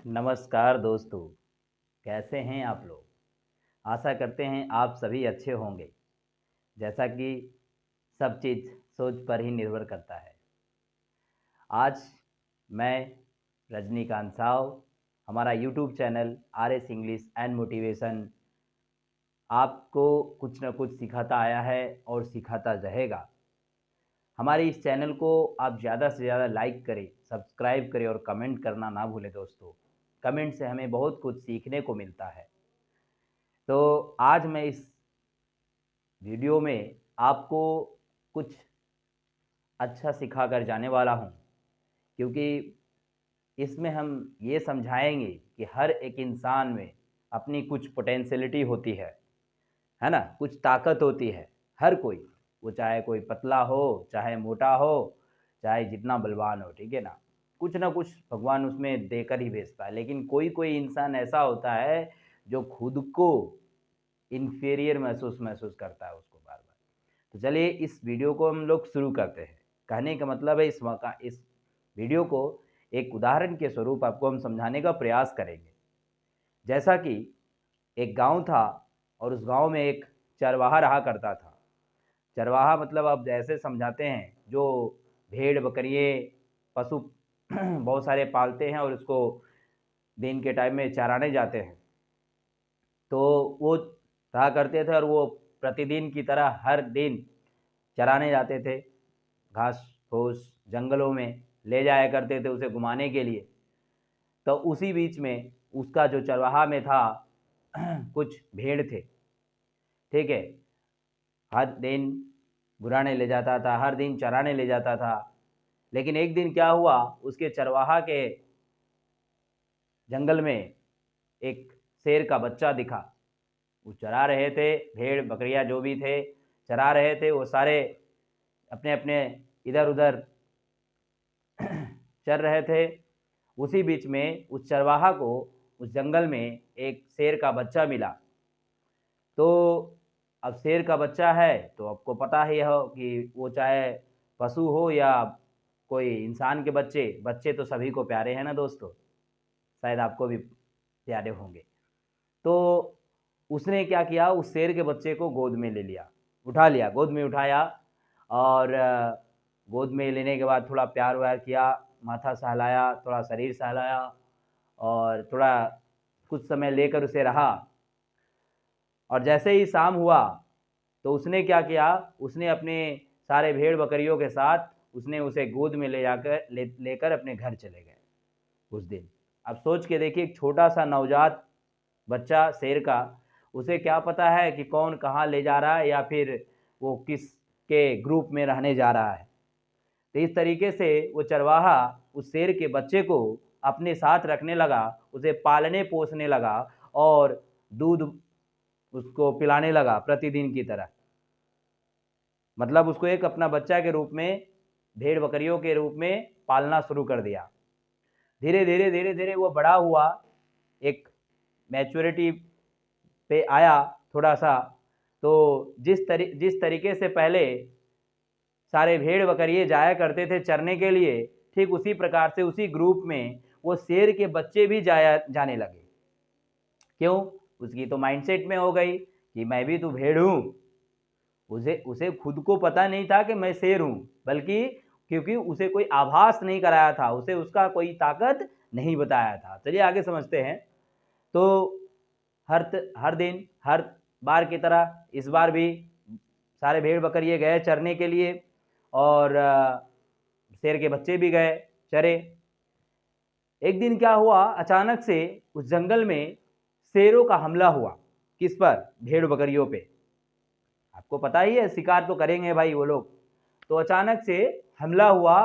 नमस्कार दोस्तों, कैसे हैं आप लोग? आशा करते हैं आप सभी अच्छे होंगे। जैसा कि सब चीज़ सोच पर ही निर्भर करता है। आज मैं रजनीकांत साव, हमारा YouTube channel RS English and motivation आपको कुछ न कुछ सिखाता आया है और सिखाता रहेगा। हमारे इस चैनल को आप ज़्यादा से ज़्यादा लाइक करें, सब्सक्राइब करें और कमेंट करना ना भूलें दोस्तों। कमेंट से हमें बहुत कुछ सीखने को मिलता है। तो आज मैं इस वीडियो में आपको कुछ अच्छा सिखा कर जाने वाला हूँ, क्योंकि इसमें हम ये समझाएंगे कि हर एक इंसान में अपनी कुछ पोटेंशियलिटी होती है ना? कुछ ताकत होती है। हर कोई, वो चाहे कोई पतला हो, चाहे मोटा हो, चाहे जितना बलवान हो, ठीक है ना? कुछ ना कुछ भगवान उसमें देकर ही भेजता है। लेकिन कोई कोई इंसान ऐसा होता है जो खुद को इन्फीरियर महसूस करता है उसको बार-बार। तो चलिए इस वीडियो को हम लोग शुरू करते हैं। कहने का मतलब है इस वीडियो को एक उदाहरण के स्वरूप आपको हम समझाने का प्रयास करेंगे। जैसा कि एक गाँव था और उस गाँव में एक चरवाहा रहा करता था। चरवाहा मतलब आप ऐसे समझाते हैं जो भेड़-बकरियाँ, पशु बहुत सारे पालते हैं और उसको दिन के टाइम में चराने जाते हैं। तो वो रहा करते थे और वो प्रतिदिन की तरह हर दिन चराने जाते थे, घास-फूस जंगलों में ले जाया करते थे उसे घुमाने के लिए। तो उसी बीच में उसका जो चरवाहा में था कुछ भेड़ थे, ठीक है? हर दिन घुराने ले जाता था, हर दिन चराने ले जाता था। लेकिन एक दिन क्या हुआ, उसके चरवाहा के जंगल में एक शेर का बच्चा दिखा। वो चरा रहे थे, भेड़-बकरियाँ जो भी थे, चरा रहे थे, वो सारे अपने-अपने इधर-उधर चर रहे थे। उसी बीच में उस चरवाहा को उस जंगल में एक शेर का बच्चा मिला। तो अब शेर का बच्चा है तो आपको पता ही हो कि वो चाहे पशु हो या कोई इंसान के बच्चे, बच्चे तो सभी को प्यारे हैं ना दोस्तों, शायद आपको भी प्यारे होंगे। तो उसने क्या किया, उस शेर के बच्चे को गोद में ले लिया, उठा लिया, गोद में उठाया और गोद में लेने के बाद थोड़ा प्यार-व्यार किया, माथा सहलाया, थोड़ा शरीर सहलाया और थोड़ा कुछ समय लेकर उसे रहा। और जैसे ही शाम हुआ, तो उसने क्या किया, उसने अपने सारे भेड़-बकरियों के साथ उसने उसे गोद में लेकर अपने घर चले गए उस दिन। अब सोच के देखिए, एक छोटा-सा नवजात बच्चा शेर का, उसे क्या पता है कि कौन कहाँ ले जा रहा है या फिर वो किसके ग्रुप में रहने जा रहा है। तो इस तरीके से वो चरवाहा उस शेर के बच्चे को अपने साथ रखने लगा, उसे पालने-पोसने लगा और दूध उसको पिलाने लगा प्रतिदिन की तरह। मतलब उसको एक अपना बच्चा के रूप में, भेड़-बकरियों के रूप में पालना शुरू कर दिया। धीरे-धीरे, धीरे-धीरे वो बड़ा हुआ, एक मैच्योरिटी पे आया थोड़ा-सा, तो जिस तरीके से पहले सारे भेड़-बकरिए जाया करते थे चरने के लिए, ठीक उसी प्रकार से उसी ग्रुप में वो शेर के बच्चे भी जाने लगे। क्यों? उसकी तो माइंडसेट में हो गई कि मैं भी तो भेड़ हूँ। उसे उसे खुद को पता नहीं था कि मैं शेर हूँ, बल्कि क्योंकि उसे कोई आभास नहीं कराया था, उसे उसका कोई ताकत नहीं बताया था। चलिए आगे समझते हैं। तो हर दिन, हर बार की तरह इस बार भी सारे भेड़-बकरिए गए चरने के लिए और शेर के बच्चे भी गए, चरे। एक दिन क्या हुआ, अचानक से उस जंगल में शेरों का हमला हुआ। किस पर? भेड़-बकरियों पे। आपको पता ही है शिकार तो करेंगे भाई वो लोग। तो अचानक से हमला हुआ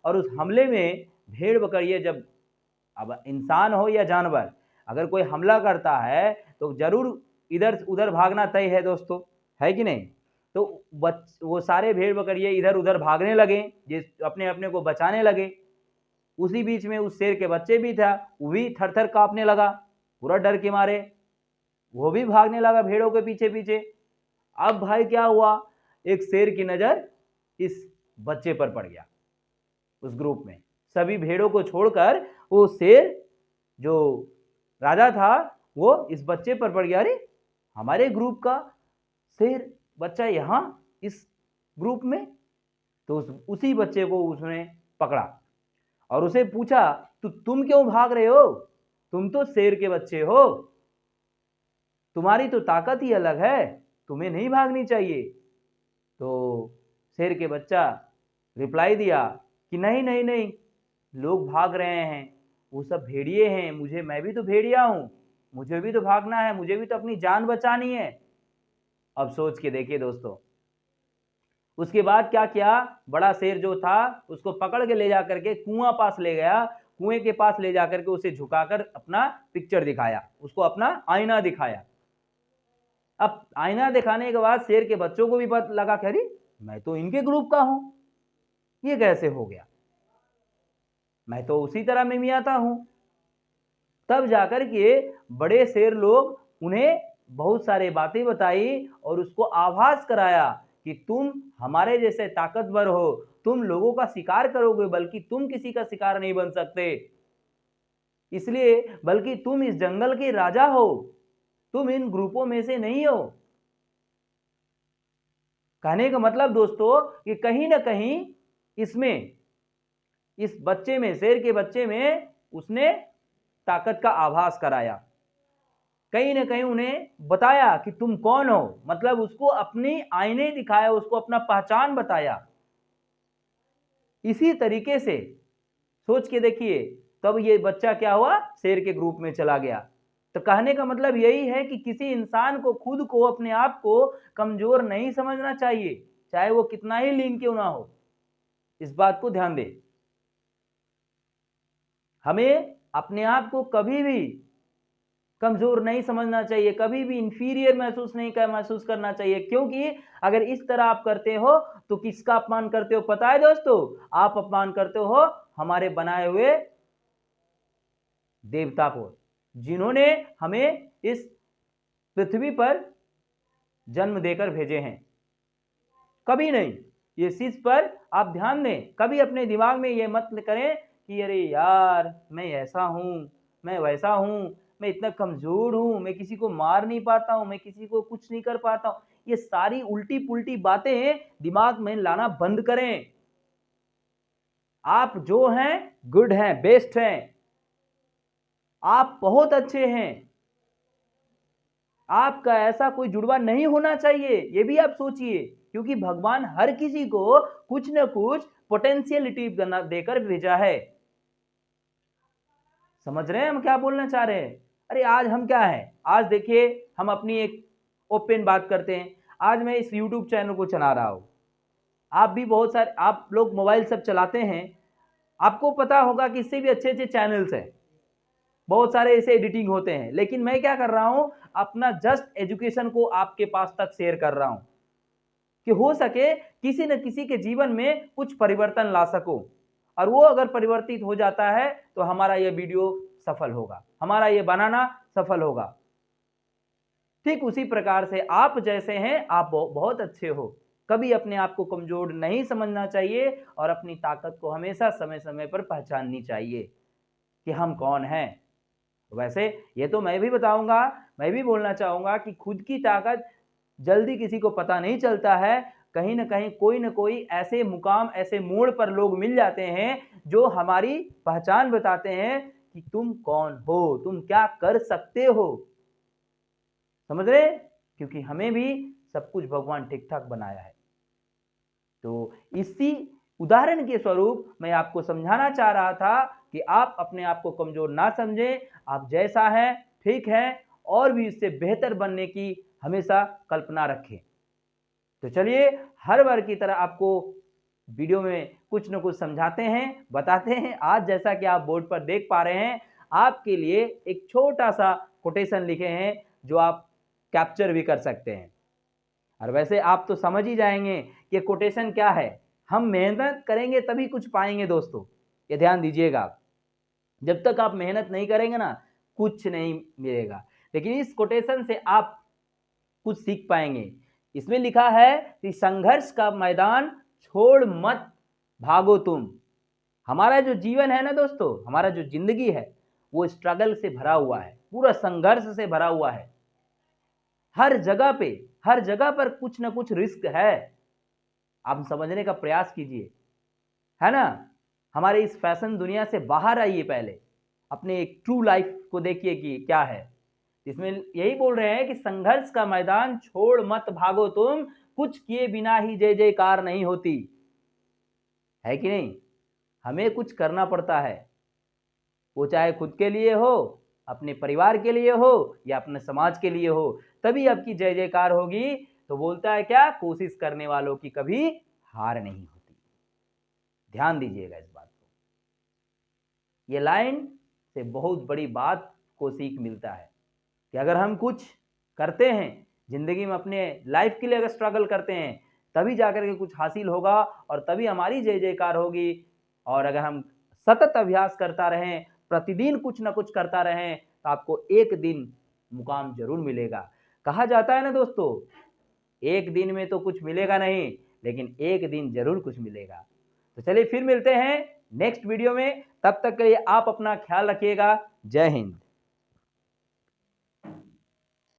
और उस हमले में भेड़-बकरियाँ जब, अब इंसान हो या जानवर, अगर कोई हमला करता है तो ज़रूर इधर-उधर भागना तय है दोस्तों, है कि नहीं? तो वो सारे भेड़-बकरियाँ इधर-उधर भागने लगे, जिस अपने-अपने को बचाने लगे। उसी बीच में उस शेर के बच्चे भी था, वो भी थर-थर काँपने लगा, पूरा डर के मारे। वो भी भागने लगा भेड़ों के पीछे-पीछे। अब भाई क्या हुआ, एक शेर की नज़र इस बच्चे पर पड़ गया, उस ग्रुप में। सभी भेड़ों को छोड़कर वो शेर जो राजा था वो इस बच्चे पर पड़ गया, अरे हमारे ग्रुप का शेर बच्चा यहाँ इस ग्रुप में। तो उसी बच्चे को उसने पकड़ा और उसे पूछा, तुम क्यों भाग रहे हो? तुम तो शेर के बच्चे हो, तुम्हारी तो ताकत ही अलग है, तुम्हें नहीं भागनी चाहिए। तो शेर के बच्चा रिप्लाई दिया कि नहीं नहीं नहीं, लोग भाग रहे हैं, वो सब भेड़िए हैं, मैं भी तो भेड़िया हूं, मुझे भी तो भागना है, मुझे भी तो अपनी जान बचानी है। अब सोच के देखिए दोस्तों, उसके बाद क्या किया, बड़ा शेर जो था उसको पकड़ के ले जाकर के कुआं पास ले गया, कुएं के पास ले जाकर के उसे झुकाकर अपना पिक्चर दिखाया, उसको अपना आईना दिखाया। अब आईना दिखाने के बाद शेर के बच्चों को भी पता लगा कि अरे मैं तो इनके ग्रुप का हूं, ये कैसे हो गया, मैं तो उसी तरह में मियाता हूं। तब जाकर के बड़े शेर लोग उन्हें बहुत सारे बातें बताई और उसको आभास कराया कि तुम हमारे जैसे ताकतवर हो, तुम लोगों का शिकार करोगे, बल्कि तुम किसी का शिकार नहीं बन सकते, इसलिए बल्कि तुम इस जंगल के राजा हो, तुम इन ग्रुपों में से नहीं हो। कहने का मतलब दोस्तों कि कहीं ना कहीं इसमें, इस बच्चे में, शेर के बच्चे में उसने ताकत का आभास कराया, कहीं ना कहीं उन्हें बताया कि तुम कौन हो, मतलब उसको अपनी आईने दिखाया, उसको अपना पहचान बताया। इसी तरीके से सोच के देखिए, तब ये बच्चा क्या हुआ, शेर के ग्रुप में चला गया। तो कहने का मतलब यही है कि किसी इंसान को, खुद को, अपने आप को कमजोर नहीं समझना चाहिए, चाहे वो कितना ही लीन क्यों ना हो। इस बात को ध्यान दें, हमें अपने आप को कभी भी कमजोर नहीं समझना चाहिए, कभी भी इंफीरियर महसूस करना चाहिए, क्योंकि अगर इस तरह आप करते हो तो किसका अपमान करते हो पता है दोस्तों? आप अपमान करते हो हमारे बनाए हुए देवता को, जिन्होंने हमें इस पृथ्वी पर जन्म देकर भेजे हैं। कभी नहीं, ये चीज पर आप ध्यान दें, कभी अपने दिमाग में ये मत करें कि अरे यार मैं ऐसा हूं, मैं वैसा हूं, मैं इतना कमजोर हूं, मैं किसी को मार नहीं पाता हूं, मैं किसी को कुछ नहीं कर पाता हूं। ये सारी उल्टी पुल्टी बातें दिमाग में लाना बंद करें। आप जो हैं गुड हैं, बेस्ट हैं, आप बहुत अच्छे हैं, आपका ऐसा कोई जुड़वा नहीं होना चाहिए, ये भी आप सोचिए, क्योंकि भगवान हर किसी को कुछ न कुछ पोटेंशियलिटी देकर भेजा है। समझ रहे हैं हम क्या बोलना चाह रहे हैं? अरे आज हम क्या है, आज देखिए हम अपनी एक ओपन बात करते हैं। आज मैं इस YouTube चैनल को चला रहा हूं, आप भी बहुत सारे, आप लोग मोबाइल सब चलाते हैं, आपको पता होगा कि इससे भी अच्छे अच्छे चैनल्स हैं, बहुत सारे ऐसे एडिटिंग होते हैं, लेकिन मैं क्या कर रहा हूं, अपना जस्ट एजुकेशन को आपके पास तक शेयर कर रहा हूं कि हो सके किसी न किसी के जीवन में कुछ परिवर्तन ला सको, और वो अगर परिवर्तित हो जाता है तो हमारा ये वीडियो सफल होगा, हमारा ये बनाना सफल होगा। ठीक उसी प्रकार से आप जैसे हैं, आप बहुत अच्छे हो, कभी अपने आप को कमजोर नहीं समझना चाहिए और अपनी ताकत को हमेशा समय समय पर पहचाननी चाहिए कि हम कौन हैं। वैसे ये तो मैं भी बताऊंगा, मैं भी बोलना चाहूंगा कि खुद की ताकत जल्दी किसी को पता नहीं चलता है, कहीं ना कहीं कोई ना कोई ऐसे मुकाम, ऐसे मोड़ पर लोग मिल जाते हैं जो हमारी पहचान बताते हैं कि तुम कौन हो, तुम क्या कर सकते हो। समझ रहे? क्योंकि हमें भी सब कुछ भगवान ठीक ठाक बनाया है। तो इसी उदाहरण के स्वरूप मैं आपको समझाना चाह रहा था कि आप अपने आप को कमजोर ना समझें, आप जैसा है ठीक है, और भी इससे बेहतर बनने की हमेशा कल्पना रखें। तो चलिए, हर बार की तरह आपको वीडियो में कुछ न कुछ समझाते हैं, बताते हैं। आज जैसा कि आप बोर्ड पर देख पा रहे हैं, आपके लिए एक छोटा सा कोटेशन लिखे हैं जो आप कैप्चर भी कर सकते हैं। और वैसे आप तो समझ ही जाएंगे कि कोटेशन क्या है। हम मेहनत करेंगे तभी कुछ पाएंगे दोस्तों, ये ध्यान दीजिएगा आप। जब तक आप मेहनत नहीं करेंगे ना, कुछ नहीं मिलेगा। लेकिन इस कोटेशन से आप कुछ सीख पाएंगे। इसमें लिखा है कि संघर्ष का मैदान छोड़ मत भागो तुम। हमारा जो जीवन है ना दोस्तों, हमारा जो जिंदगी है, वो स्ट्रगल से भरा हुआ है, पूरा संघर्ष से भरा हुआ है। हर जगह पर कुछ ना कुछ रिस्क है। आप समझने का प्रयास कीजिए, है ना? हमारे इस फैशन दुनिया से बाहर आइए पहले, अपने एक ट्रू लाइफ को देखिए कि क्या है। इसमें यही बोल रहे हैं कि संघर्ष का मैदान छोड़ मत भागो तुम, कुछ किए बिना ही जय जयकार नहीं होती, है कि नहीं? हमें कुछ करना पड़ता है, वो चाहे खुद के लिए हो, अपने परिवार के लिए हो या अपने समाज के लिए हो, तभी आपकी जय जयकार होगी। तो बोलता है क्या, कोशिश करने वालों की कभी हार नहीं होती। ध्यान दीजिएगा इस बात को। ये लाइन से बहुत बड़ी बात को सीख मिलता है कि अगर हम कुछ करते हैं जिंदगी में, अपने लाइफ के लिए अगर स्ट्रगल करते हैं, तभी जाकर के कुछ हासिल होगा और तभी हमारी जय जयकार होगी। और अगर हम सतत अभ्यास करता रहें, प्रतिदिन कुछ ना कुछ करता रहें, तो आपको एक दिन मुकाम जरूर मिलेगा। कहा जाता है ना दोस्तों, एक दिन में तो कुछ मिलेगा नहीं, लेकिन एक दिन जरूर कुछ मिलेगा। तो चलिए फिर मिलते हैं नेक्स्ट वीडियो में, तब तक के लिए आप अपना ख्याल रखिएगा। जय हिंद।